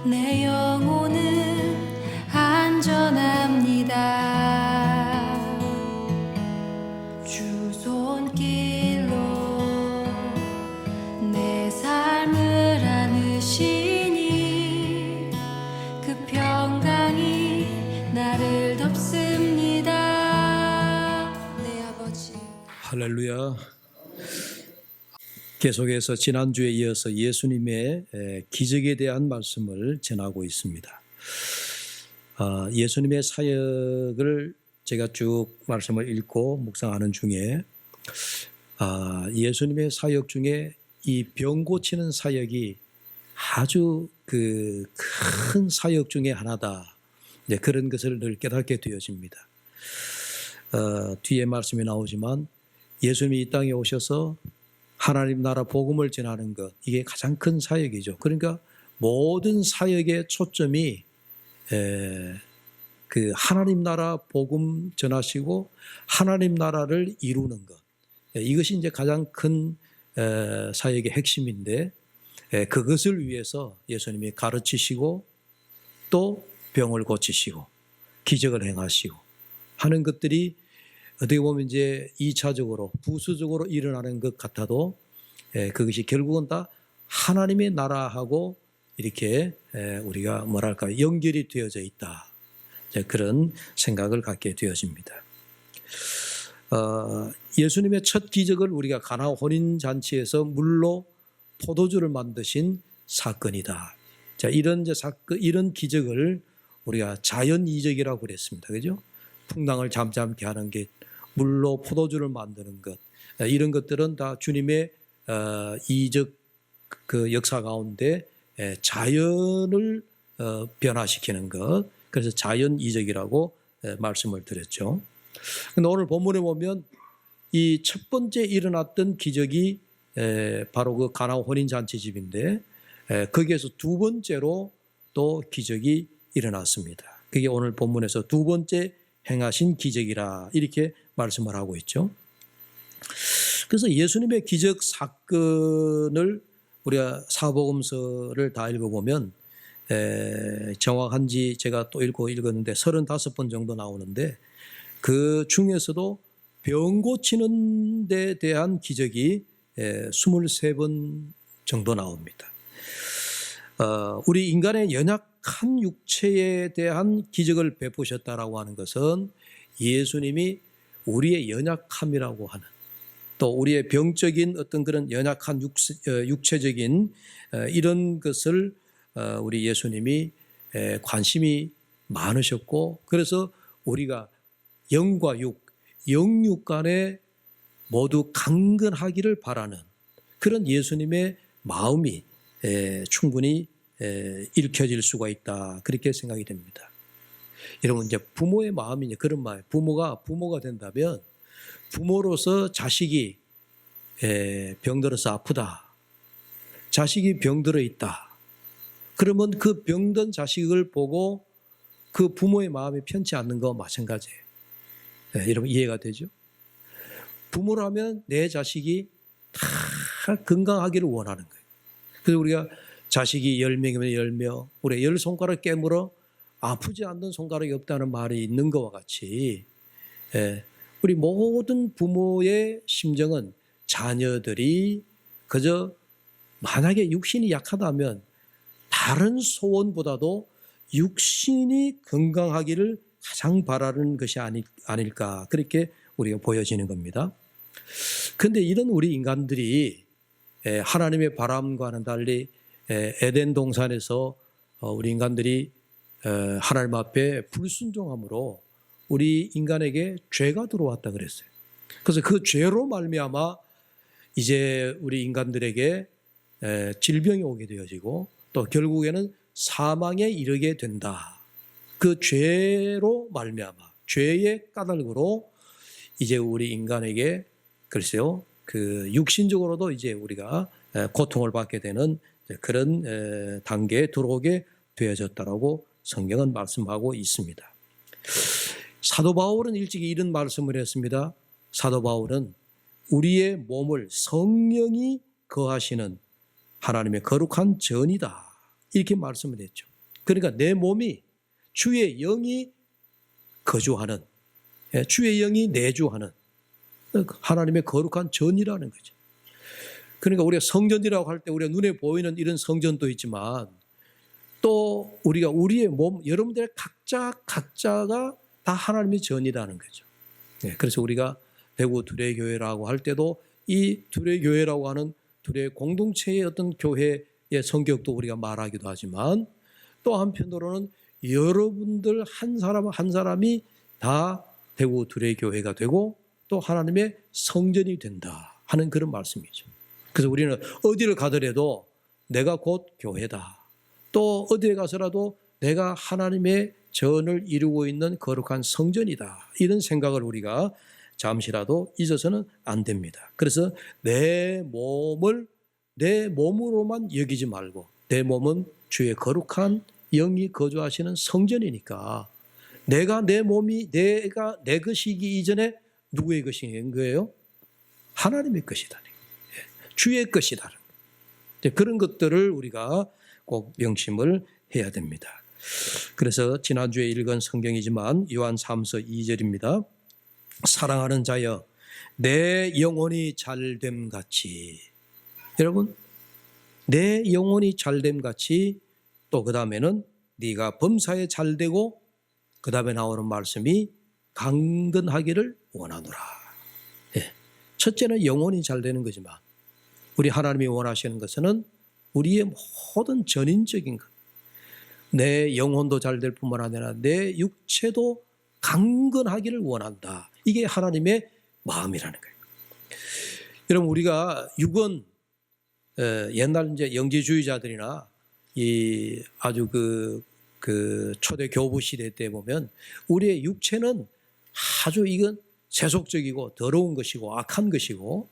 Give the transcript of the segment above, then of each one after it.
내 영혼은 안전합니다. 주 손길로 내 삶을 안으시니 그 평강이 나를 덮습니다. 내 아버지. 할렐루야. 계속해서 지난주에 이어서 예수님의 기적에 대한 말씀을 전하고 있습니다. 예수님의 사역을 제가 쭉 말씀을 읽고 묵상하는 중에 예수님의 사역 중에 이 병 고치는 사역이 아주 그 큰 사역 중에 하나다. 그런 것을 늘 깨닫게 되어집니다. 뒤에 말씀이 나오지만 예수님이 이 땅에 오셔서 하나님 나라 복음을 전하는 것, 이게 가장 큰 사역이죠. 그러니까 모든 사역의 초점이 그 하나님 나라 복음 전하시고 하나님 나라를 이루는 것, 이것이 이제 가장 큰 사역의 핵심인데, 그것을 위해서 예수님이 가르치시고 또 병을 고치시고 기적을 행하시고 하는 것들이 어떻게 보면 이제 2차적으로 부수적으로 일어나는 것 같아도 그것이 결국은 다 하나님의 나라하고 이렇게 우리가 뭐랄까 연결이 되어져 있다. 그런 생각을 갖게 되어집니다. 예수님의 첫 기적을 우리가 가나 혼인잔치에서 물로 포도주를 만드신 사건이다. 자, 이런 사건, 이런 기적을 우리가 자연 이적이라고 그랬습니다. 그죠? 풍랑을 잠잠케 하는 게, 물로 포도주를 만드는 것, 이런 것들은 다 주님의 이적 그 역사 가운데 자연을 변화시키는 것, 그래서 자연 이적이라고 말씀을 드렸죠. 근데 오늘 본문에 보면 이 첫 번째 일어났던 기적이 바로 그 가나 혼인잔치집인데, 거기에서 두 번째로 또 기적이 일어났습니다. 그게 오늘 본문에서 두 번째 행하신 기적이라 이렇게 말씀을 하고 있죠. 그래서 예수님의 기적 사건을 우리가 사복음서를 다 읽어보면 정확한지 제가 또 읽었는데 35번 정도 나오는데, 그 중에서도 병 고치는 데 대한 기적이 23번 정도 나옵니다. 우리 인간의 연약한 육체에 대한 기적을 베푸셨다라고 하는 것은 예수님이 우리의 연약함이라고 하는, 또 우리의 병적인 어떤 그런 연약한 육체적인 이런 것을 우리 예수님이 관심이 많으셨고, 그래서 우리가 영과 영육 간에 모두 강건하기를 바라는 그런 예수님의 마음이 충분히 읽혀질 수가 있다, 그렇게 생각이 됩니다. 여러분, 이제 부모의 마음이 이제 그런 말, 부모가 된다면 부모로서 자식이 병들어서 아프다, 자식이 병들어 있다, 그러면 그 병든 자식을 보고 그 부모의 마음이 편치 않는 것과 마찬가지예요. 여러분, 이해가 되죠? 부모라면 내 자식이 다 건강하기를 원하는 거예요. 그래서 우리가 자식이 10명이면 10명, 우리 10손가락 깨물어 아프지 않는 손가락이 없다는 말이 있는 것과 같이, 우리 모든 부모의 심정은 자녀들이 그저 만약에 육신이 약하다면 다른 소원보다도 육신이 건강하기를 가장 바라는 것이 아닐까, 그렇게 우리가 보여지는 겁니다. 그런데 이런 우리 인간들이 하나님의 바람과는 달리 에덴 동산에서 우리 인간들이 하나님 앞에 불순종함으로 우리 인간에게 죄가 들어왔다 그랬어요. 그래서 그 죄로 말미암아 이제 우리 인간들에게 질병이 오게 되어지고 또 결국에는 사망에 이르게 된다. 그 죄로 말미암아, 죄의 까닭으로 이제 우리 인간에게 글쎄요, 그 육신적으로도 이제 우리가 고통을 받게 되는 그런 단계에 들어오게 되어졌다라고 성경은 말씀하고 있습니다. 사도 바울은 일찍이 이런 말씀을 했습니다. 사도 바울은 우리의 몸을 성령이 거하시는 하나님의 거룩한 전이다, 이렇게 말씀을 했죠. 그러니까 내 몸이 주의 영이 거주하는, 주의 영이 내주하는 하나님의 거룩한 전이라는 거죠. 그러니까 우리가 성전이라고 할 때 우리가 눈에 보이는 이런 성전도 있지만 또 우리가 우리의 몸, 여러분들의 각자가 다 하나님의 전이라는 거죠. 그래서 우리가 대구 두레교회라고 할 때도 이 두레교회라고 하는 두레 공동체의 어떤 교회의 성격도 우리가 말하기도 하지만 또 한편으로는 여러분들 한 사람 한 사람이 다 대구 두레교회가 되고 또 하나님의 성전이 된다 하는 그런 말씀이죠. 그래서 우리는 어디를 가더라도 내가 곧 교회다. 또 어디에 가서라도 내가 하나님의 전을 이루고 있는 거룩한 성전이다. 이런 생각을 우리가 잠시라도 잊어서는 안 됩니다. 그래서 내 몸을 내 몸으로만 여기지 말고 내 몸은 주의 거룩한 영이 거주하시는 성전이니까 내가 내 몸이 내가 내 것이기 이전에 누구의 것인 거예요? 하나님의 것이다. 주의 것이다. 그런 것들을 우리가 꼭 명심을 해야 됩니다. 그래서 지난주에 읽은 성경이지만 요한 3서 2절입니다. 사랑하는 자여 내 영혼이 잘됨 같이, 여러분 내 영혼이 잘됨 같이, 또 그 다음에는 네가 범사에 잘되고, 그 다음에 나오는 말씀이 강건하기를 원하노라. 첫째는 영혼이 잘되는 거지만 우리 하나님이 원하시는 것은 우리의 모든 전인적인 것, 내 영혼도 잘될 뿐만 아니라 내 육체도 강건하기를 원한다. 이게 하나님의 마음이라는 거예요. 여러분 우리가 육은 옛날 이제 영지주의자들이나 이 아주 그 초대 교부 시대 때 보면 우리의 육체는 아주 이건 세속적이고 더러운 것이고 악한 것이고,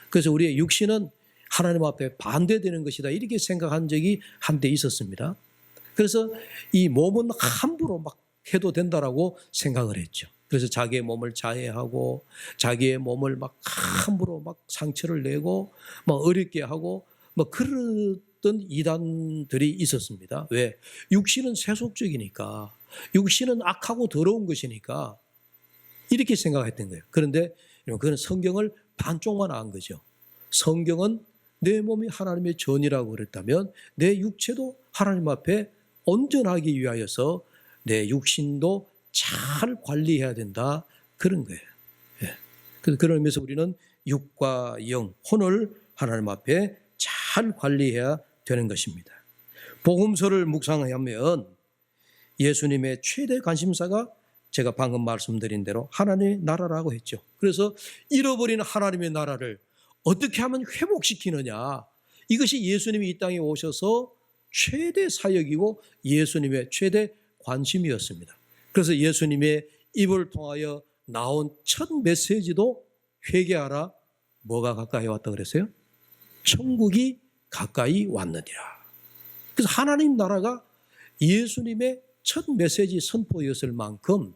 그래서 우리의 육신은 하나님 앞에 반대되는 것이다 이렇게 생각한 적이 한때 있었습니다. 그래서 이 몸은 함부로 막 해도 된다라고 생각을 했죠. 그래서 자기의 몸을 자해하고 자기의 몸을 막 함부로 막 상처를 내고 막 어렵게 하고 뭐 그랬던 이단들이 있었습니다. 왜? 육신은 세속적이니까, 육신은 악하고 더러운 것이니까 이렇게 생각했던 거예요. 그런데 그건 성경을 반쪽만 안 거죠. 성경은 내 몸이 하나님의 전이라고 그랬다면 내 육체도 하나님 앞에 온전하기 위하여서 내 육신도 잘 관리해야 된다 그런 거예요. 그래서 그런 의미에서 우리는 육과 영, 혼을 하나님 앞에 잘 관리해야 되는 것입니다. 복음서를 묵상하면 예수님의 최대 관심사가 제가 방금 말씀드린 대로 하나님의 나라라고 했죠. 그래서 잃어버린 하나님의 나라를 어떻게 하면 회복시키느냐, 이것이 예수님이 이 땅에 오셔서 최대 사역이고 예수님의 최대 관심이었습니다. 그래서 예수님의 입을 통하여 나온 첫 메시지도 회개하라, 뭐가 가까이 왔다 그랬어요? 천국이 가까이 왔느니라. 그래서 하나님 나라가 예수님의 첫 메시지 선포였을 만큼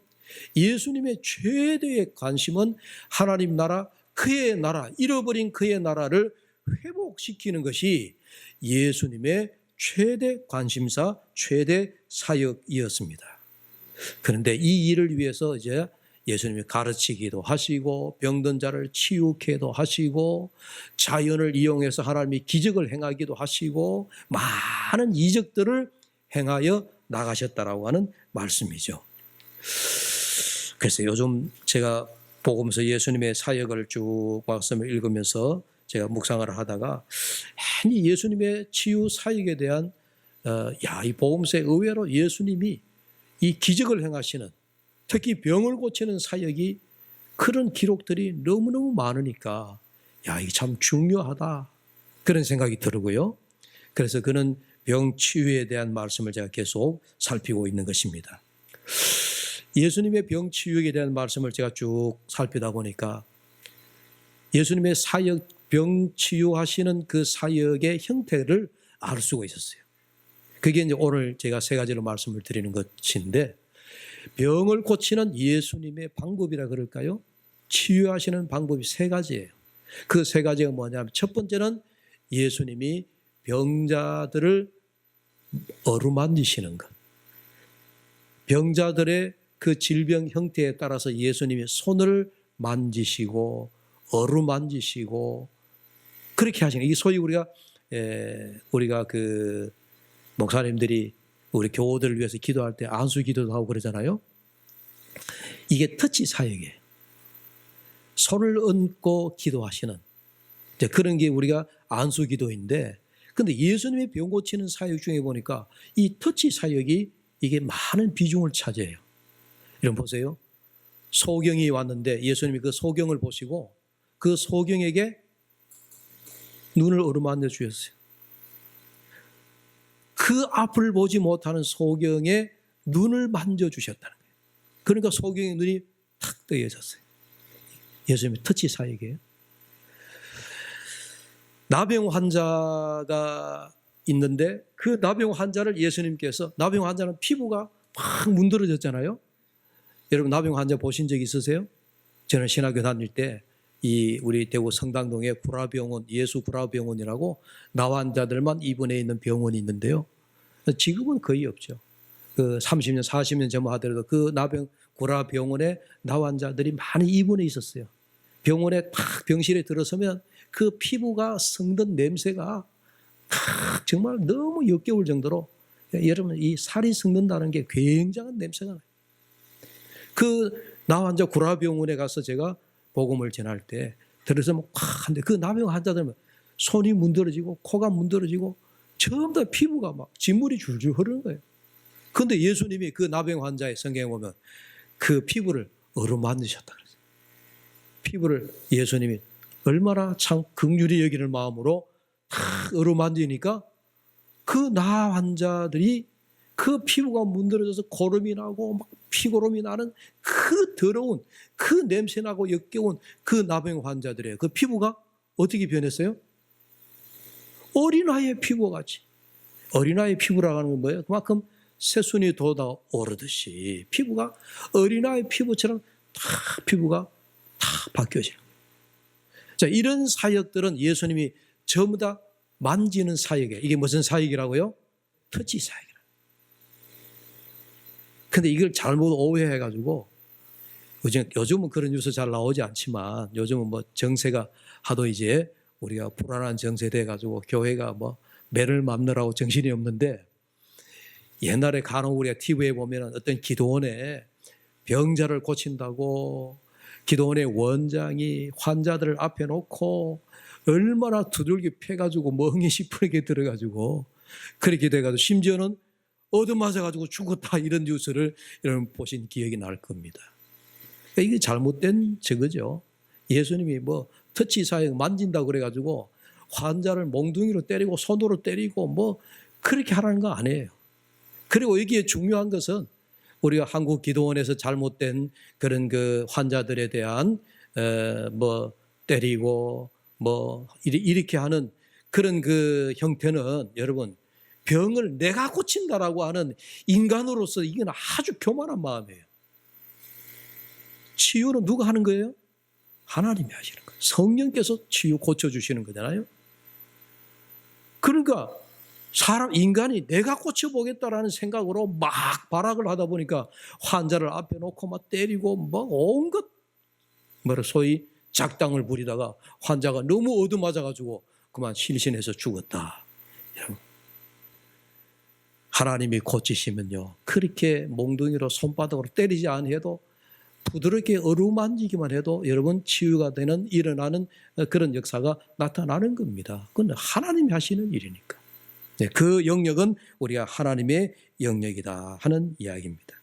예수님의 최대의 관심은 하나님 나라, 그의 나라, 잃어버린 그의 나라를 회복시키는 것이 예수님의 최대 관심사, 최대 사역이었습니다. 그런데 이 일을 위해서 이제 예수님이 가르치기도 하시고 병든 자를 치유케도 하시고 자연을 이용해서 하나님이 기적을 행하기도 하시고 많은 이적들을 행하여 나가셨다라고 하는 말씀이죠. 그래서 요즘 제가 복음서 예수님의 사역을 쭉 말씀을 읽으면서 제가 묵상을 하다가 아니 예수님의 치유 사역에 대한 이 복음서에 의외로 예수님이 이 기적을 행하시는, 특히 병을 고치는 사역이 그런 기록들이 너무너무 많으니까 이게 참 중요하다 그런 생각이 들고요. 그래서 그는 병 치유에 대한 말씀을 제가 계속 살피고 있는 것입니다. 예수님의 병 치유에 대한 말씀을 제가 쭉 살피다 보니까 예수님의 사역, 병 치유하시는 그 사역의 형태를 알 수가 있었어요. 그게 이제 오늘 제가 세 가지로 말씀을 드리는 것인데, 병을 고치는 예수님의 방법이라 그럴까요? 치유하시는 방법이 세 가지예요. 그 세 가지가 뭐냐면, 첫 번째는 예수님이 병자들을 어루만지시는 것. 병자들의 그 질병 형태에 따라서 예수님이 손을 만지시고 어루만지시고 그렇게 하시는, 이 소위 우리가 그 목사님들이 우리 교우들을 위해서 기도할 때 안수 기도도 하고 그러잖아요. 이게 터치 사역이에요. 손을 얹고 기도하시는 그런 게 우리가 안수 기도인데, 근데 예수님의 병 고치는 사역 중에 보니까 이 터치 사역이 이게 많은 비중을 차지해요. 여러분 보세요. 소경이 왔는데 예수님이 그 소경을 보시고 그 소경에게 눈을 어루만져 주셨어요. 그 앞을 보지 못하는 소경의 눈을 만져주셨다는 거예요. 그러니까 소경의 눈이 탁 뜨여졌어요. 예수님의 터치 사역이에요. 나병 환자가 있는데 그 나병 환자를 예수님께서, 나병 환자는 피부가 막 문드러졌잖아요. 여러분 나병 환자 보신 적 있으세요? 저는 신학교 다닐 때 이 우리 대구 성당동에 구라병원, 예수 구라병원이라고 나 환자들만 입원해 있는 병원이 있는데요. 지금은 거의 없죠. 그 30년, 40년 전만 하더라도 그 나병 구라병원에 나 환자들이 많이 입원해 있었어요. 병원에 탁 병실에 들어서면 그 피부가 썩는 냄새가 정말 너무 역겨울 정도로, 여러분 이 살이 썩는다는 게 굉장한 냄새가 나요. 그 나 환자 구라병원에 가서 제가 복음을 전할 때 들어서면 콱 한데 그 나병 환자들은 손이 문드러지고 코가 문드러지고 전부 다 피부가 막 진물이 줄줄 흐르는 거예요. 그런데 예수님이 그 나병 환자의 성경에 보면 그 피부를 어루만지셨다 그랬어요. 피부를 예수님이 얼마나 참 긍휼히 여기는 마음으로 탁 어루만지니까 그 나 환자들이 그 피부가 문드러져서 고름이 나고 막 피고름이 나는 그 더러운, 그 냄새나고 역겨운 그 나병 환자들의 그 피부가 어떻게 변했어요? 어린아이의 피부와 같이. 어린아이의 피부라고 하는 건 뭐예요? 그만큼 새순이 돋아 오르듯이 피부가 어린아이 피부처럼 다 피부가 다 바뀌어져요. 자, 이런 사역들은 예수님이 전부 다 만지는 사역이에요. 이게 무슨 사역이라고요? 터치 사역이라고. 근데 이걸 잘못 오해해가지고, 요즘은 그런 뉴스 잘 나오지 않지만, 요즘은 뭐 정세가 하도 이제 우리가 불안한 정세 돼가지고 교회가 뭐 매를 맘느라고 정신이 없는데, 옛날에 간혹 우리가 TV에 보면 어떤 기도원에 병자를 고친다고 기도원의 원장이 환자들을 앞에 놓고 얼마나 두들겨 패가지고 멍이 시퍼렇게 들어가지고 그렇게 돼가지고 심지어는 얻어맞아가지고 죽었다, 이런 뉴스를 여러분 보신 기억이 날 겁니다. 그러니까 이게 잘못된 저거죠. 예수님이 뭐 터치 사역 만진다고 그래가지고 환자를 몽둥이로 때리고 손으로 때리고 뭐 그렇게 하라는 거 아니에요. 그리고 여기에 중요한 것은 우리가 한국 기도원에서 잘못된 그런 그 환자들에 대한 뭐 때리고 뭐 이렇게 하는 그런 그 형태는, 여러분 병을 내가 고친다라고 하는 인간으로서 이건 아주 교만한 마음이에요. 치유는 누가 하는 거예요? 하나님이 하시는 거예요. 성령께서 치유 고쳐주시는 거잖아요. 그러니까 인간이 내가 고쳐보겠다라는 생각으로 막 발악을 하다 보니까 환자를 앞에 놓고 막 때리고 막 온갖 소위 작당을 부리다가 환자가 너무 얻어맞아가지고 그만 실신해서 죽었다. 하나님이 고치시면요, 그렇게 몽둥이로 손바닥으로 때리지 않아도 부드럽게 어루만지기만 해도 여러분 치유가 되는, 일어나는 그런 역사가 나타나는 겁니다. 그건 하나님이 하시는 일이니까. 네, 그 영역은 우리가 하나님의 영역이다 하는 이야기입니다.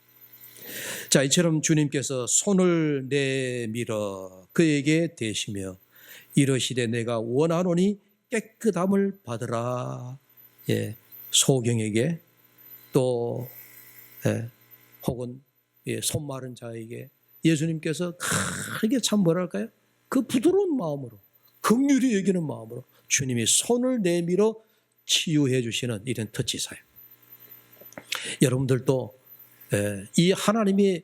자, 이처럼 주님께서 손을 내밀어 그에게 대시며 이르시되 내가 원하노니 깨끗함을 받으라. 예, 소경에게 또 혹은 손 마른 자에게 예수님께서 크게 참 뭐랄까요? 그 부드러운 마음으로, 긍휼히 여기는 마음으로 주님이 손을 내밀어 치유해 주시는 이런 터치 사역. 여러분들도 이 하나님의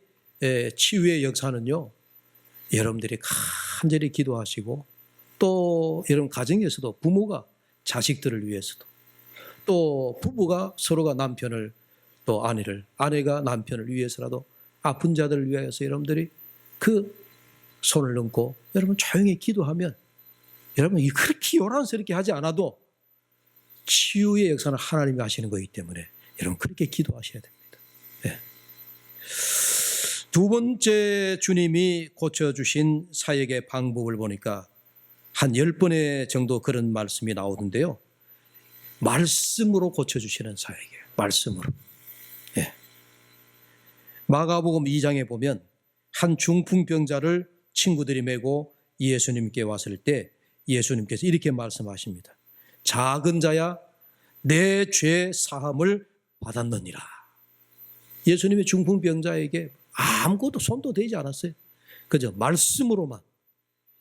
치유의 역사는요, 여러분들이 간절히 기도하시고 또 여러분 가정에서도 부모가 자식들을 위해서도 또 부부가 서로가 남편을 또 아내가 남편을 위해서라도 아픈 자들을 위하여서 여러분들이 그 손을 얹고 여러분 조용히 기도하면 여러분 그렇게 요란스럽게 하지 않아도 치유의 역사는 하나님이 하시는 거기 때문에 여러분 그렇게 기도하셔야 됩니다. 네. 두 번째 주님이 고쳐주신 사역의 방법을 보니까 한 10번의 정도 그런 말씀이 나오는데요. 말씀으로 고쳐주시는 사역이에요. 말씀으로. 예. 마가복음 2장에 보면 한 중풍병자를 친구들이 메고 예수님께 왔을 때 예수님께서 이렇게 말씀하십니다. 작은 자야 내 죄 사함을 받았느니라. 예수님이 중풍병자에게 아무것도 손도 대지 않았어요. 그저 말씀으로만.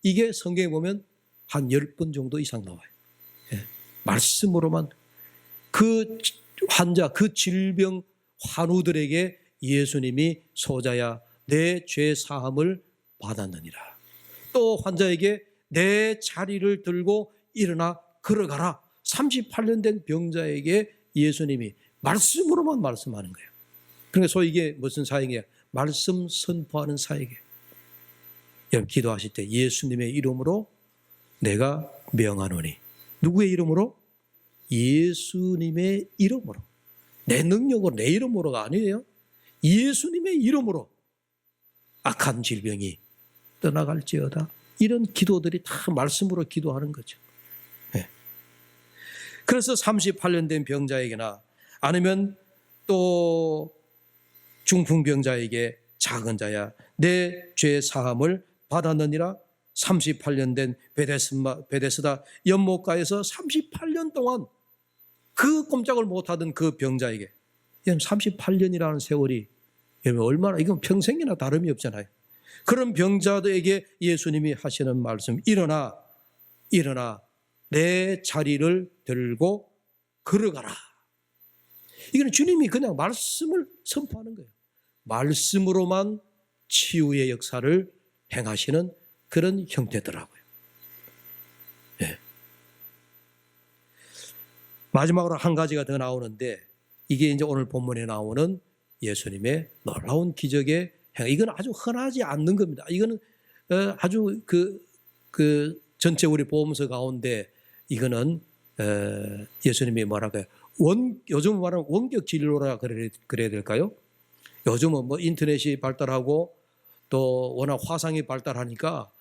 이게 성경에 보면 한 10번 정도 이상 나와요. 예. 말씀으로만 그 환자, 그 질병 환우들에게 예수님이 소자야 내 죄 사함을 받았느니라. 또 환자에게 내 자리를 들고 일어나 걸어가라. 38년 된 병자에게 예수님이 말씀으로만 말씀하는 거예요. 그러니까 소위 이게 무슨 사역이에요? 말씀 선포하는 사역이에요. 여러분 기도하실 때 예수님의 이름으로 내가 명하노니. 누구의 이름으로? 예수님의 이름으로. 내 능력으로, 내 이름으로가 아니에요. 예수님의 이름으로 악한 질병이 떠나갈지어다. 이런 기도들이 다 말씀으로 기도하는 거죠. 네. 그래서 38년 된 병자에게나 아니면 또 중풍병자에게 작은 자야 내 죄 사함을 받았느니라. 38년 된 베데스다 연못가에서 38년 동안 그 꼼짝을 못하던 그 병자에게 38년이라는 세월이 얼마나 이건 평생이나 다름이 없잖아요. 그런 병자들에게 예수님이 하시는 말씀 일어나 내 자리를 들고 걸어가라. 이건 주님이 그냥 말씀을 선포하는 거예요. 말씀으로만 치유의 역사를 행하시는 그런 형태더라고요. 네. 마지막으로 한 가지가 더 나오는데 이게 이제 오늘 본문에 나오는 예수님의 놀라운 기적의 행. 이건 아주 흔하지 않는 겁니다. 이거는 아주 그 전체 우리 복음서 가운데 이거는 예수님이 뭐랄까요? 요즘 말하는 원격 진료라 그래야 될까요? 요즘은 뭐 인터넷이 발달하고 또 워낙 화상이 발달하니까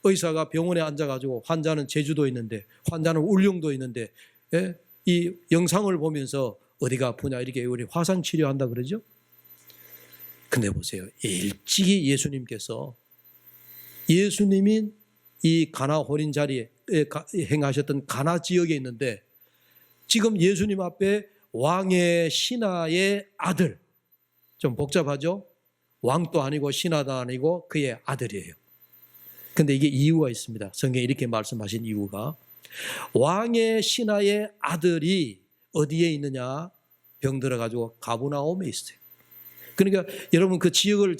의사가 병원에 앉아가지고 환자는 제주도 있는데 환자는 울릉도 있는데 이 영상을 보면서 어디가 아프냐 이렇게 우리 화상 치료한다 그러죠. 근데 보세요. 일찍이 예수님이 이 가나 혼인 자리에 행하셨던 가나 지역에 있는데 지금 예수님 앞에 왕의 신하의 아들, 좀 복잡하죠? 왕도 아니고 신하도 아니고 그의 아들이에요. 근데 이게 이유가 있습니다. 성경에 이렇게 말씀하신 이유가 왕의 신하의 아들이 어디에 있느냐? 병들어가지고 가브나움에 있어요. 그러니까 여러분 그 지역을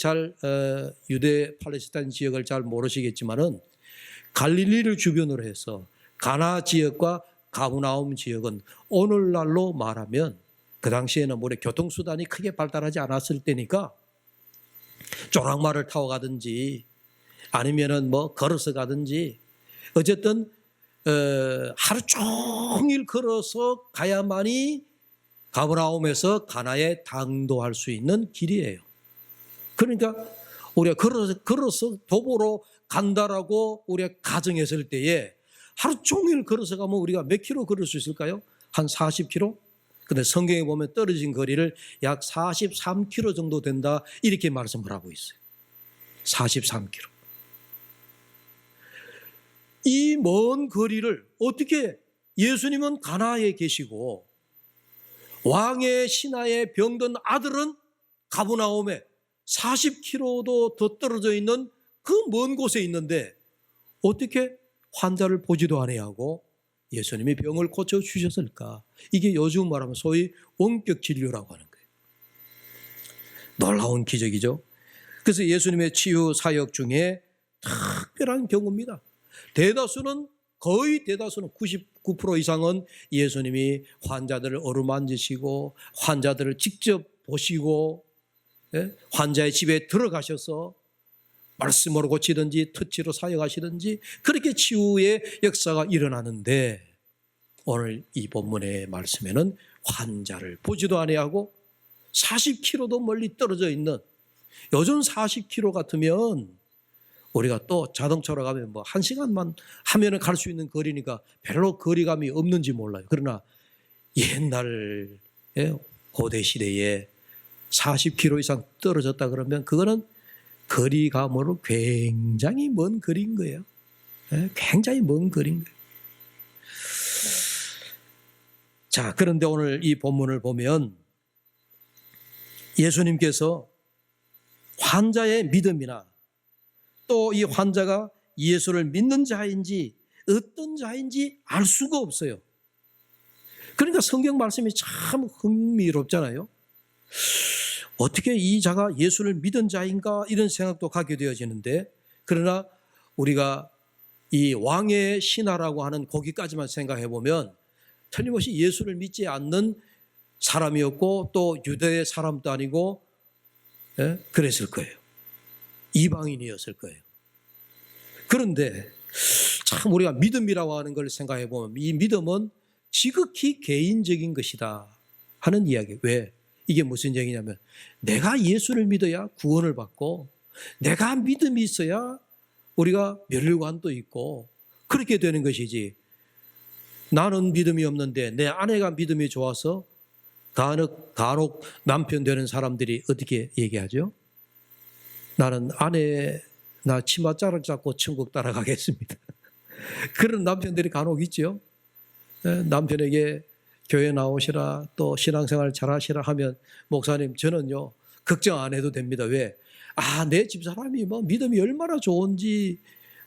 유대 팔레스타인 지역을 잘 모르시겠지만은 갈릴리를 주변으로 해서 가나 지역과 가브나움 지역은 오늘날로 말하면 그 당시에는 뭐 교통수단이 크게 발달하지 않았을 때니까 조랑말을 타고 가든지 아니면은 뭐 걸어서 가든지 어쨌든 하루 종일 걸어서 가야만이 가브나움에서 가나에 당도할 수 있는 길이에요. 그러니까 우리가 걸어서 도보로 간다라고 우리가 가정했을 때에 하루 종일 걸어서 가면 우리가 몇 킬로 걸을 수 있을까요? 한 40킬로? 근데 성경에 보면 떨어진 거리를 약 43킬로 정도 된다 이렇게 말씀을 하고 있어요. 43킬로. 이 먼 거리를 어떻게 예수님은 가나에 계시고 왕의 신하의 병든 아들은 가브나움에 40킬로도 더 떨어져 있는 그 먼 곳에 있는데 어떻게 환자를 보지도 아니하고 예수님이 병을 고쳐주셨을까? 이게 요즘 말하면 소위 원격 진료라고 하는 거예요. 놀라운 기적이죠. 그래서 예수님의 치유 사역 중에 특별한 경우입니다. 거의 대다수는 99% 이상은 예수님이 환자들을 어루만지시고 환자들을 직접 보시고 환자의 집에 들어가셔서 말씀으로 고치든지 터치로 사역하시든지 그렇게 치유의 역사가 일어나는데 오늘 이 본문의 말씀에는 환자를 보지도 아니하고 40km도 멀리 떨어져 있는, 요즘 40km 같으면 우리가 또 자동차로 가면 뭐 1시간만 하면은 갈 수 있는 거리니까 별로 거리감이 없는지 몰라요. 그러나 옛날 고대 시대에 40km 이상 떨어졌다 그러면 그거는 거리감으로 굉장히 먼 거리인 거예요. 굉장히 먼 거리인 거예요. 자, 그런데 오늘 이 본문을 보면 예수님께서 환자의 믿음이나 또 이 환자가 예수를 믿는 자인지 어떤 자인지 알 수가 없어요. 그러니까 성경 말씀이 참 흥미롭잖아요. 어떻게 이 자가 예수를 믿은 자인가 이런 생각도 갖게 되어지는데, 그러나 우리가 이 왕의 신하라고 하는 거기까지만 생각해 보면 틀림없이 예수를 믿지 않는 사람이었고 또 유대 사람도 아니고 그랬을 거예요. 이방인이었을 거예요. 그런데 참 우리가 믿음이라고 하는 걸 생각해 보면 이 믿음은 지극히 개인적인 것이다 하는 이야기. 왜? 이게 무슨 얘기냐면 내가 예수를 믿어야 구원을 받고 내가 믿음이 있어야 우리가 멸류관도 있고 그렇게 되는 것이지, 나는 믿음이 없는데 내 아내가 믿음이 좋아서 간혹 남편 되는 사람들이 어떻게 얘기하죠? 나는 나 치맛자락 잡고 천국 따라가겠습니다. 그런 남편들이 간혹 있죠. 남편에게 교회 나오시라 또 신앙생활 잘하시라 하면 목사님 저는요 걱정 안 해도 됩니다. 왜? 내 집사람이 뭐 믿음이 얼마나 좋은지,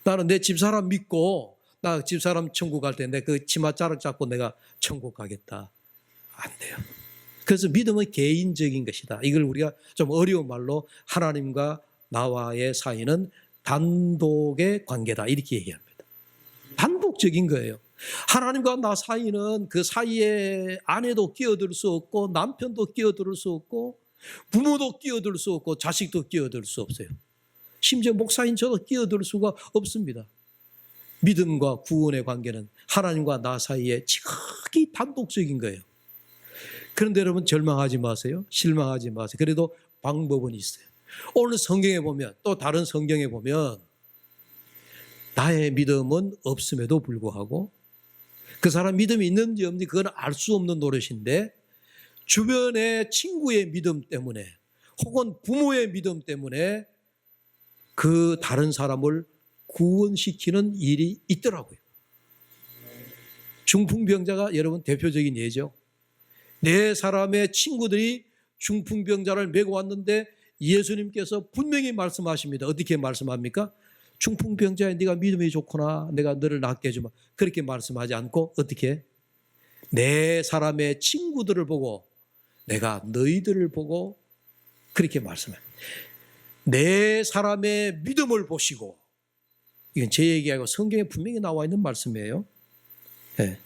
나는 내 집사람 믿고 나 집사람 천국 갈 텐데 그 치맛자락 잡고 내가 천국 가겠다. 안 돼요. 그래서 믿음은 개인적인 것이다. 이걸 우리가 좀 어려운 말로 하나님과 나와의 사이는 단독의 관계다 이렇게 얘기합니다. 단독적인 거예요. 하나님과 나 사이는 그 사이에 아내도 끼어들 수 없고 남편도 끼어들 수 없고 부모도 끼어들 수 없고 자식도 끼어들 수 없어요. 심지어 목사인 저도 끼어들 수가 없습니다. 믿음과 구원의 관계는 하나님과 나 사이에 지극히 단독적인 거예요. 그런데 여러분 절망하지 마세요. 실망하지 마세요. 그래도 방법은 있어요. 오늘 성경에 보면 또 다른 성경에 보면 나의 믿음은 없음에도 불구하고 그 사람 믿음이 있는지 없는지 그건 알 수 없는 노릇인데 주변의 친구의 믿음 때문에 혹은 부모의 믿음 때문에 그 다른 사람을 구원시키는 일이 있더라고요. 중풍병자가 여러분 대표적인 예죠. 네 사람의 친구들이 중풍병자를 메고 왔는데 예수님께서 분명히 말씀하십니다. 어떻게 말씀합니까? 중풍병자야 네가 믿음이 좋구나, 내가 너를 낫게 해주마. 그렇게 말씀하지 않고 어떻게? 네 사람의 친구들을 보고 내가 너희들을 보고 그렇게 말씀해요. 네 사람의 믿음을 보시고, 이건 제 얘기하고 성경에 분명히 나와 있는 말씀이에요. 네.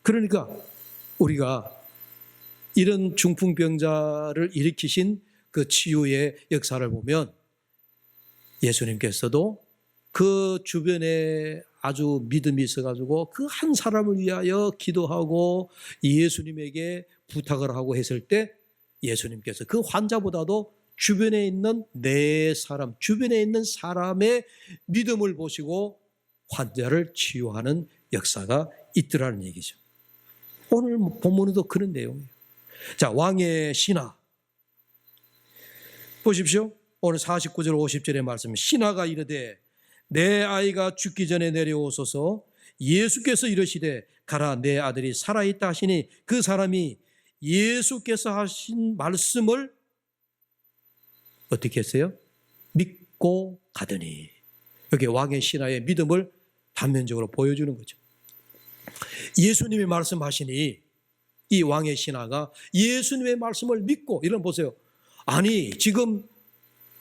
그러니까 우리가 이런 중풍병자를 일으키신 그 치유의 역사를 보면 예수님께서도 그 주변에 아주 믿음이 있어가지고 그 한 사람을 위하여 기도하고 예수님에게 부탁을 하고 했을 때 예수님께서 그 환자보다도 주변에 있는 네 사람, 주변에 있는 사람의 믿음을 보시고 환자를 치유하는 역사가 있더라는 얘기죠. 오늘 본문에도 그런 내용이에요. 자, 왕의 신하 보십시오. 오늘 49절 50절의 말씀, 신하가 이르되 내 아이가 죽기 전에 내려오소서. 예수께서 이르시되 가라, 내 아들이 살아있다 하시니 그 사람이 예수께서 하신 말씀을 어떻게 했어요? 믿고 가더니. 여기 왕의 신하의 믿음을 단면적으로 보여주는 거죠. 예수님이 말씀하시니 이 왕의 신하가 예수님의 말씀을 믿고, 이런 보세요. 아니 지금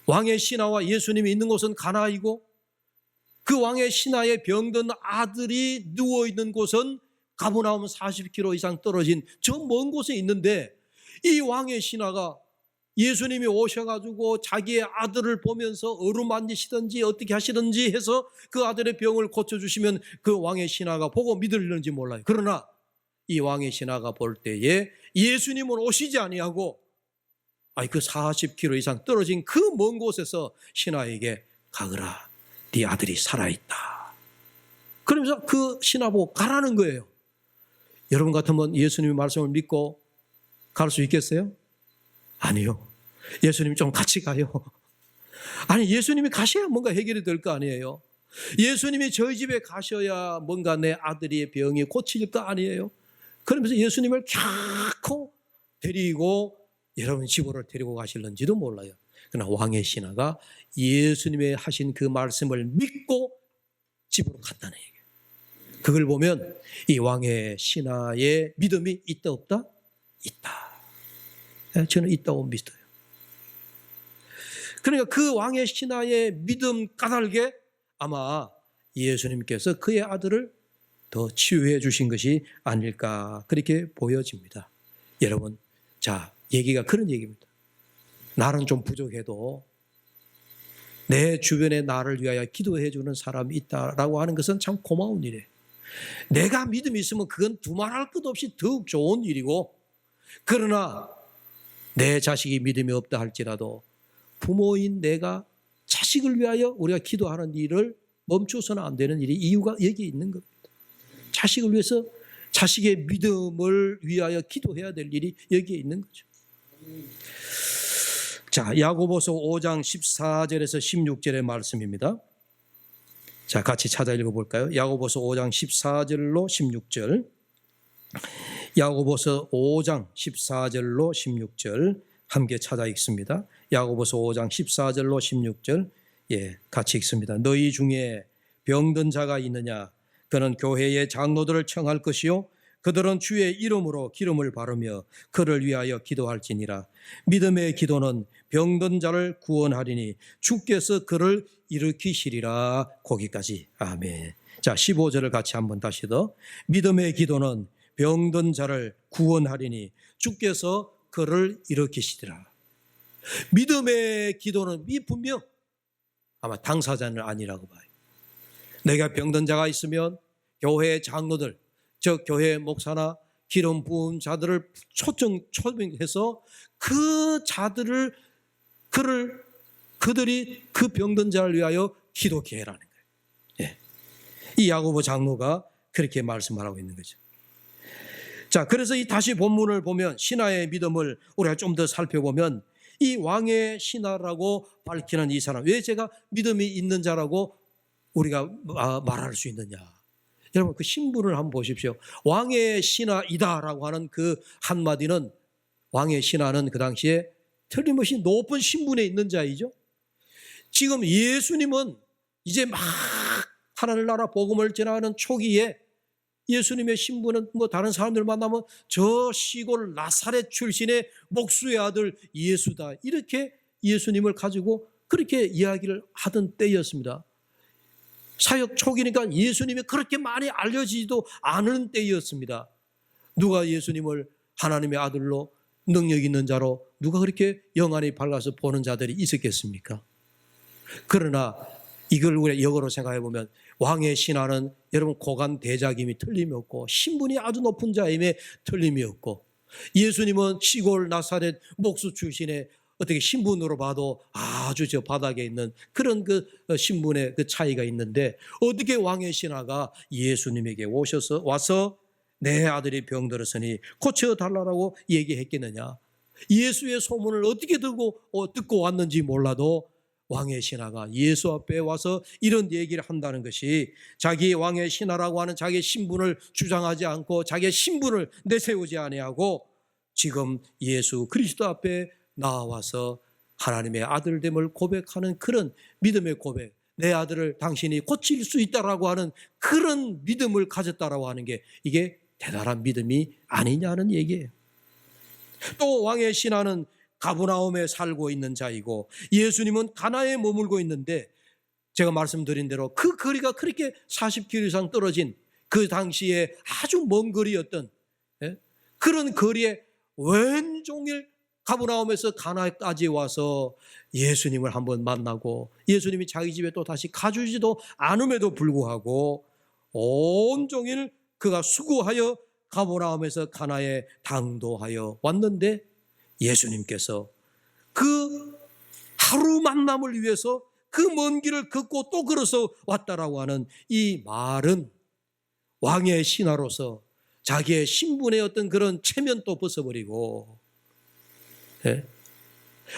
왕의 신하와 예수님이 있는 곳은 가나이고 그 왕의 신하의 병든 아들이 누워있는 곳은 가버나움 40km 이상 떨어진 저 먼 곳에 있는데 이 왕의 신하가 예수님이 오셔가지고 자기의 아들을 보면서 어루만지시든지 어떻게 하시든지 해서 그 아들의 병을 고쳐주시면 그 왕의 신하가 보고 믿으려는지 몰라요. 그러나 이 왕의 신하가 볼 때에 예수님은 오시지 아니하고 그 40km 이상 떨어진 그 먼 곳에서 신하에게 가거라, 네 아들이 살아있다. 그러면서 그 신하 보고 가라는 거예요. 여러분 같으면 예수님의 말씀을 믿고 갈 수 있겠어요? 아니요. 예수님 좀 같이 가요. 아니, 예수님이 가셔야 뭔가 해결이 될 거 아니에요. 예수님이 저희 집에 가셔야 뭔가 내 아들의 병이 고칠 거 아니에요. 그러면서 예수님을 캬코 데리고 여러분 집으로 데리고 가실는지도 몰라요. 그러나 왕의 신하가 예수님의 하신 그 말씀을 믿고 집으로 갔다는 얘기예요. 그걸 보면 이 왕의 신하의 믿음이 있다 없다? 있다. 저는 있다고 믿어요. 그러니까 그 왕의 신하의 믿음 까닭에 아마 예수님께서 그의 아들을 더 치유해 주신 것이 아닐까 그렇게 보여집니다. 여러분, 자, 얘기가 그런 얘기입니다. 나는 좀 부족해도 내 주변에 나를 위하여 기도해 주는 사람이 있다라고 하는 것은 참 고마운 일이에요. 내가 믿음이 있으면 그건 두말할 것 없이 더욱 좋은 일이고, 그러나 내 자식이 믿음이 없다 할지라도 부모인 내가 자식을 위하여 우리가 기도하는 일을 멈춰서는 안 되는 일이 이유가 여기에 있는 겁니다. 자식을 위해서 자식의 믿음을 위하여 기도해야 될 일이 여기에 있는 거죠. 자, 야고보서 5장 14절에서 16절의 말씀입니다. 자, 같이 찾아 읽어볼까요? 야고보서 5장 14절로 16절. 야고보서 5장 14절로 16절 함께 찾아 읽습니다. 야고보서 5장 14절로 16절 같이 읽습니다. 너희 중에 병든 자가 있느냐? 그는 교회의 장로들을 청할 것이요 그들은 주의 이름으로 기름을 바르며 그를 위하여 기도할지니라. 믿음의 기도는 병든 자를 구원하리니 주께서 그를 일으키시리라. 거기까지. 아멘. 자, 15절을 같이 한번 다시 더. 믿음의 기도는 병든 자를 구원하리니 주께서 그를 일으키시리라. 믿음의 기도는 분명 아마 당사자는 아니라고 봐요. 내가 병든 자가 있으면 교회 장로들, 즉 교회 목사나 기름 부은 자들을 초청해서 그 자들을 그들이 그 병든 자를 위하여 기도케 해라는 거예요. 이 야고보 장로가 그렇게 말씀하고 있는 거죠. 자, 그래서 이 다시 본문을 보면 신하의 믿음을 우리가 좀 더 살펴보면 이 왕의 신하라고 밝히는 이 사람, 왜 제가 믿음이 있는 자라고 우리가 말할 수 있느냐? 여러분, 그 신분을 한번 보십시오. 왕의 신하이다라고 하는 그 한마디는, 왕의 신하는 그 당시에 틀림없이 높은 신분에 있는 자이죠. 지금 예수님은 이제 막 하나님 나라 복음을 전하는 초기에 예수님의 신분은 다른 사람들 만나면 저 시골 나사렛 출신의 목수의 아들 예수다, 이렇게 예수님을 가지고 그렇게 이야기를 하던 때였습니다. 사역 초기니까 예수님이 그렇게 많이 알려지지도 않은 때였습니다. 누가 예수님을 하나님의 아들로 능력 있는 자로 누가 그렇게 영안이 밝아서 보는 자들이 있었겠습니까? 그러나 이걸 우리가 역으로 생각해 보면 왕의 신하는 여러분 고관 대작임이 틀림이 없고 신분이 아주 높은 자임에 틀림이 없고, 예수님은 시골 나사렛 목수 출신의 어떻게 신분으로 봐도 아주 저 바닥에 있는 그런 그 신분의 그 차이가 있는데, 어떻게 왕의 신하가 예수님에게 와서 내 아들이 병들었으니 고쳐달라고 얘기했겠느냐? 예수의 소문을 어떻게 듣고 왔는지 몰라도 왕의 신하가 예수 앞에 와서 이런 얘기를 한다는 것이, 자기 왕의 신하라고 하는 자기의 신분을 주장하지 않고 자기의 신분을 내세우지 아니하고 지금 예수 그리스도 앞에 나와서 하나님의 아들됨을 고백하는 그런 믿음의 고백, 내 아들을 당신이 고칠 수 있다라고 하는 그런 믿음을 가졌다라고 하는 게 이게 대단한 믿음이 아니냐는 얘기예요. 또 왕의 신하는 가버나움에 살고 있는 자이고 예수님은 가나에 머물고 있는데, 제가 말씀드린 대로 그 거리가 그렇게 40km 이상 떨어진 그 당시에 아주 먼 거리였던 그런 거리에 왼종일 가버나움에서 가나까지 와서 예수님을 한번 만나고 예수님이 자기 집에 또 다시 가주지도 않음에도 불구하고 온종일 그가 수고하여 가버나움에서 가나에 당도하여 왔는데 예수님께서 그 하루 만남을 위해서 그 먼 길을 걷고 또 걸어서 왔다라고 하는 이 말은 왕의 신하로서 자기의 신분의 어떤 그런 체면도 벗어버리고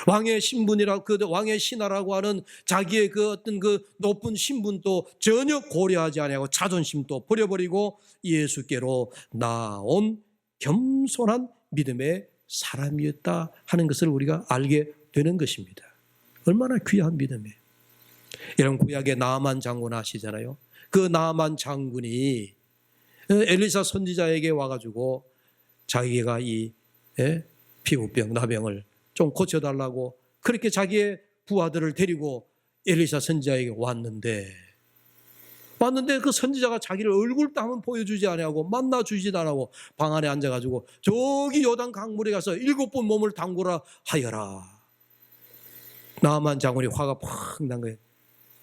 왕의 신분이라 그 왕의 신하라고 하는 자기의 그 어떤 그 높은 신분도 전혀 고려하지 아니하고 자존심도 버려버리고 예수께로 나온 겸손한 믿음의 사람이었다 하는 것을 우리가 알게 되는 것입니다. 얼마나 귀한 믿음이에요. 이런 구약의 나만 장군 아시잖아요. 그 나만 장군이 엘리사 선지자에게 와가지고 자기가 이 피부병 나병을 좀 고쳐달라고 그렇게 자기의 부하들을 데리고 엘리사 선지자에게 왔는데 그 선지자가 자기를 얼굴도 한번 보여주지 않고 만나주지도 않고 방 안에 앉아가지고 저기 요단 강물에 가서 7번 몸을 담그라 하여라. 나만 장군이 화가 팍 난 거예요.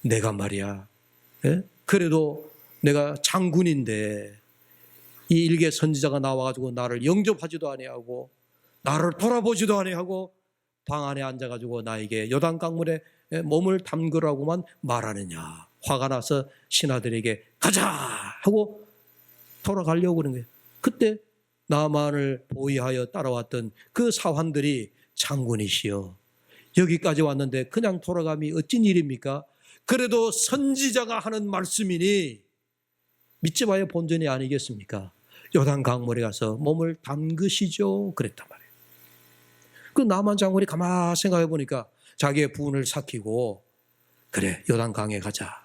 내가 말이야 그래도 내가 장군인데 이 일개 선지자가 나와가지고 나를 영접하지도 아니하고 나를 돌아보지도 아니하고 방 안에 앉아가지고 나에게 요단 강물에 몸을 담그라고만 말하느냐. 화가 나서 신하들에게 가자 하고 돌아가려고 그런 거예요. 그때 나만을 보위하여 따라왔던 그 사환들이 장군이시여 여기까지 왔는데 그냥 돌아감이 어찐 일입니까? 그래도 선지자가 하는 말씀이니 믿지 마요 본전이 아니겠습니까? 요단 강물에 가서 몸을 담그시죠 그랬단 말이에요. 그 나만 장군이 가만히 생각해 보니까 자기의 부운을 삭히고 그래 요단 강에 가자.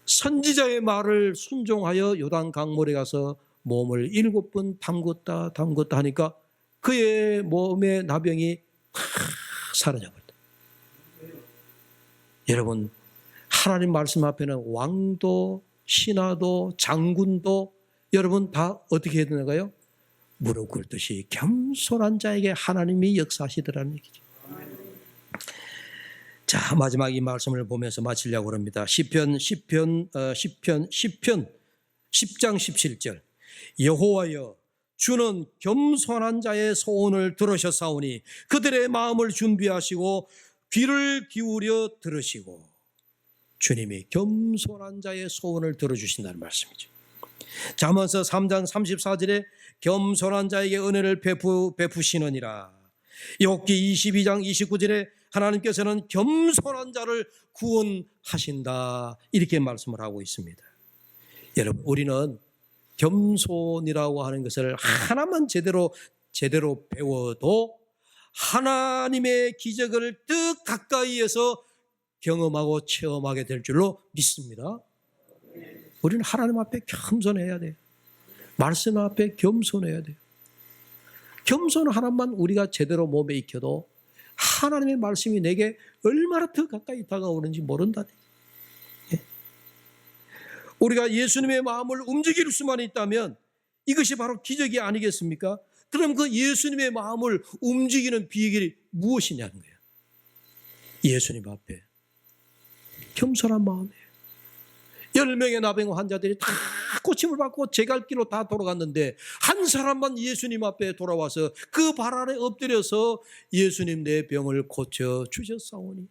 선지자의 말을 순종하여 요단 강물에 가서 몸을 7번 담궜다 하니까 그의 몸의 나병이 사라져버렸다. 여러분 하나님 말씀 앞에는 왕도 신하도 장군도 여러분 다 어떻게 해야 되나요? 무릎 꿇듯이 겸손한 자에게 하나님이 역사하시더라는 얘기죠. 자, 마지막 이 말씀을 보면서 마치려고 합니다. 시편 10장 17절 여호와여 주는 겸손한 자의 소원을 들으셨사오니 그들의 마음을 준비하시고 귀를 기울여 들으시고 주님이 겸손한 자의 소원을 들어주신다는 말씀이죠. 잠언서 3장 34절에 겸손한 자에게 은혜를 베푸시느니라. 욥기 22장 29절에 하나님께서는 겸손한 자를 구원하신다 이렇게 말씀을 하고 있습니다. 여러분 우리는 겸손이라고 하는 것을 하나만 제대로 배워도 하나님의 기적을 뜻 가까이에서 경험하고 체험하게 될 줄로 믿습니다. 우리는 하나님 앞에 겸손해야 돼요. 말씀 앞에 겸손해야 돼요. 겸손 하나만 우리가 제대로 몸에 익혀도 하나님의 말씀이 내게 얼마나 더 가까이 다가오는지 모른다. 우리가 예수님의 마음을 움직일 수만 있다면 이것이 바로 기적이 아니겠습니까? 그럼 그 예수님의 마음을 움직이는 비결이 무엇이냐는 거예요. 예수님 앞에 겸손한 마음이에요. 10명의 나병 환자들이 다 고침을 받고 제갈 길로 다 돌아갔는데 한 사람만 예수님 앞에 돌아와서 그 발 아래 엎드려서 예수님 내 병을 고쳐 주셨사오니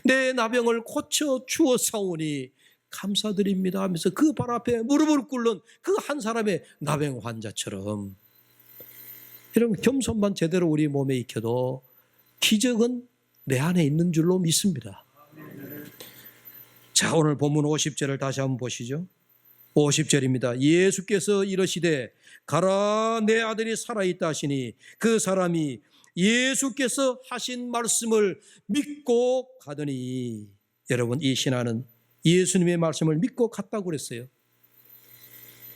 내 나병을 고쳐 주었사오니 감사드립니다 하면서 그 발 앞에 무릎을 꿇는 그 한 사람의 나병 환자처럼 이런 겸손만 제대로 우리 몸에 익혀도 기적은 내 안에 있는 줄로 믿습니다. 자, 오늘 본문 50절을 다시 한번 보시죠. 50절입니다. 예수께서 이르시되 가라 내 아들이 살아있다 하시니 그 사람이 예수께서 하신 말씀을 믿고 가더니 여러분 이 신하는 예수님의 말씀을 믿고 갔다고 그랬어요.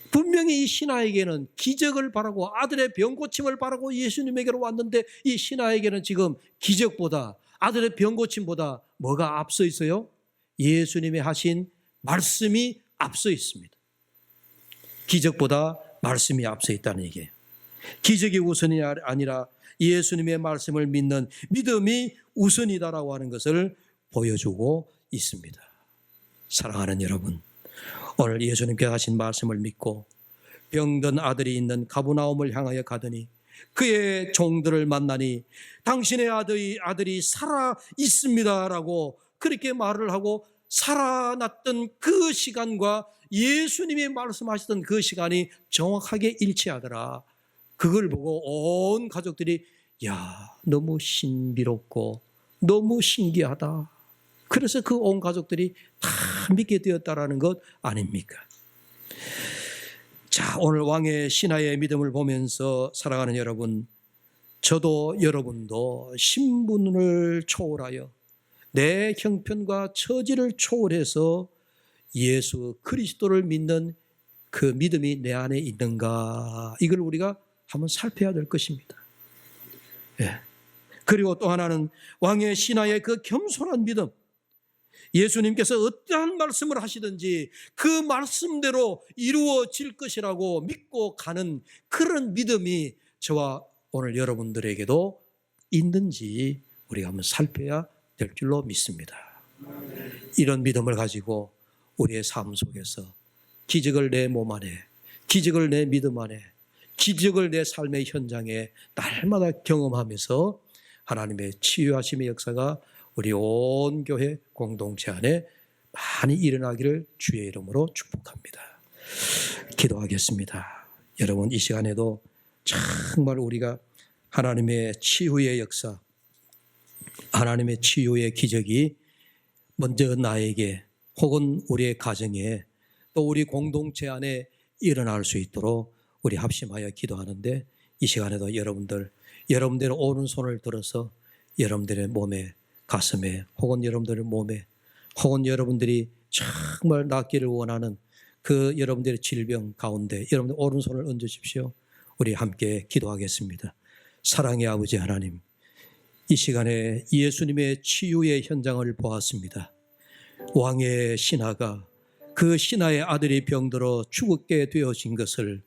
분명히 이 신하에게는 기적을 바라고 아들의 병 고침을 바라고 예수님에게로 왔는데 이 신하에게는 지금 기적보다 아들의 병 고침보다 뭐가 앞서 있어요? 예수님이 하신 말씀이 앞서 있습니다. 기적보다 말씀이 앞서 있다는 얘기예요. 기적이 우선이 아니라 예수님의 말씀을 믿는 믿음이 우선이다라고 하는 것을 보여주고 있습니다. 사랑하는 여러분, 오늘 예수님께서 하신 말씀을 믿고 병든 아들이 있는 가버나움을 향하여 가더니 그의 종들을 만나니 당신의 아들이 살아 있습니다라고 그렇게 말을 하고 살아났던 그 시간과 예수님이 말씀하셨던 그 시간이 정확하게 일치하더라. 그걸 보고 온 가족들이 너무 신비롭고 너무 신기하다. 그래서 그 온 가족들이 다 믿게 되었다라는 것 아닙니까? 자, 오늘 왕의 신하의 믿음을 보면서 사랑하는 여러분, 저도 여러분도 신분을 초월하여 내 형편과 처지를 초월해서 예수 그리스도를 믿는 그 믿음이 내 안에 있는가, 이걸 우리가 한번 살펴야 될 것입니다. 그리고 또 하나는 왕의 신하의 그 겸손한 믿음, 예수님께서 어떠한 말씀을 하시든지 그 말씀대로 이루어질 것이라고 믿고 가는 그런 믿음이 저와 오늘 여러분들에게도 있는지 우리가 한번 살펴야 될 줄로 믿습니다. 이런 믿음을 가지고 우리의 삶 속에서 기적을 내 몸 안에, 기적을 내 믿음 안에, 기적을 내 삶의 현장에 날마다 경험하면서 하나님의 치유하심의 역사가 우리 온 교회 공동체 안에 많이 일어나기를 주의 이름으로 축복합니다. 기도하겠습니다. 여러분, 이 시간에도 정말 우리가 하나님의 치유의 역사, 하나님의 치유의 기적이 먼저 나에게 혹은 우리의 가정에 또 우리 공동체 안에 일어날 수 있도록 우리 합심하여 기도하는데, 이 시간에도 여러분들의 오른손을 들어서 여러분들의 몸에, 가슴에, 혹은 여러분들의 몸에, 혹은 여러분들이 정말 낫기를 원하는 그 여러분들의 질병 가운데 여러분들 오른손을 얹으십시오. 우리 함께 기도하겠습니다. 사랑의 아버지 하나님, 이 시간에 예수님의 치유의 현장을 보았습니다. 왕의 신하가 그 신하의 아들이 병들어 죽게 되어진 것을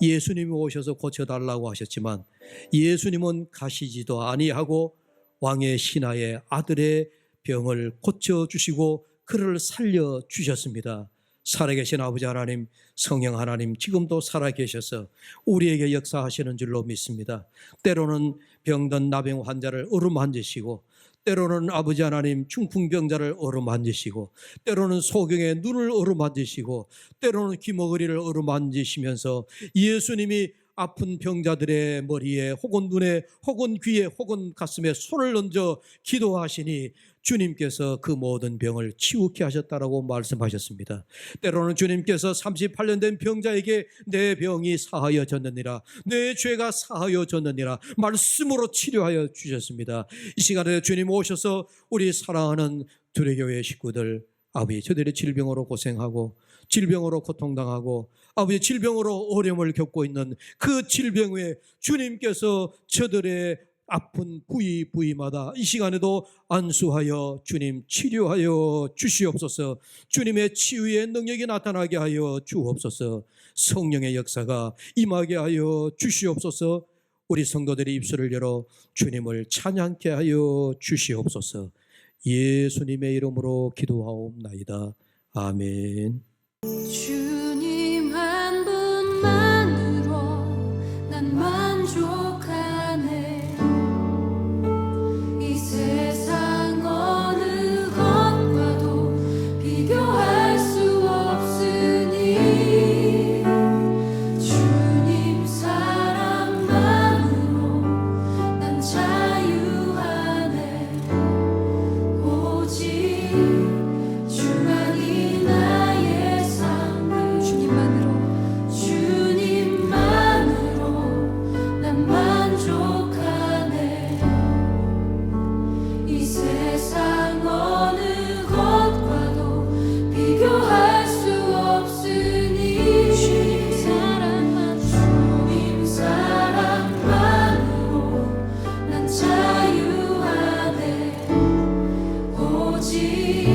예수님이 오셔서 고쳐달라고 하셨지만 예수님은 가시지도 아니하고 왕의 신하의 아들의 병을 고쳐주시고 그를 살려주셨습니다. 살아계신 아버지 하나님, 성령 하나님, 지금도 살아계셔서 우리에게 역사하시는 줄로 믿습니다. 때로는 병든 나병 환자를 어루만지시고, 때로는 아버지 하나님 중풍병자를 어루만지시고, 때로는 소경의 눈을 어루만지시고, 때로는 귀머거리를 어루만지시면서 예수님이 아픈 병자들의 머리에 혹은 눈에 혹은 귀에 혹은 가슴에 손을 얹어 기도하시니 주님께서 그 모든 병을 치우게 하셨다라고 말씀하셨습니다. 때로는 주님께서 38년 된 병자에게 내 병이 사하여졌느니라, 내 죄가 사하여졌느니라 말씀으로 치료하여 주셨습니다. 이 시간에 주님 오셔서 우리 사랑하는 두레교회 식구들, 아버지, 저들의 질병으로 고생하고 질병으로 고통당하고 아버지 질병으로 어려움을 겪고 있는 그 질병에 주님께서 저들의 아픈 부위마다 이 시간에도 안수하여 주님 치료하여 주시옵소서. 주님의 치유의 능력이 나타나게 하여 주옵소서. 성령의 역사가 임하게 하여 주시옵소서. 우리 성도들이 입술을 열어 주님을 찬양케 하여 주시옵소서. 예수님의 이름으로 기도하옵나이다. 아멘. 주님 한 분만으로 난 만족하네. 이 세상 어느 것과도 비교할 수 없으니 주님 사랑만으로 난 자유하네. 오직 주만이 나의 삶을 주님만으로 난 만족하네. 이 세상 어느 것과도 비교할 수 없으니 주님 사랑만으로 난 자유하네. 오직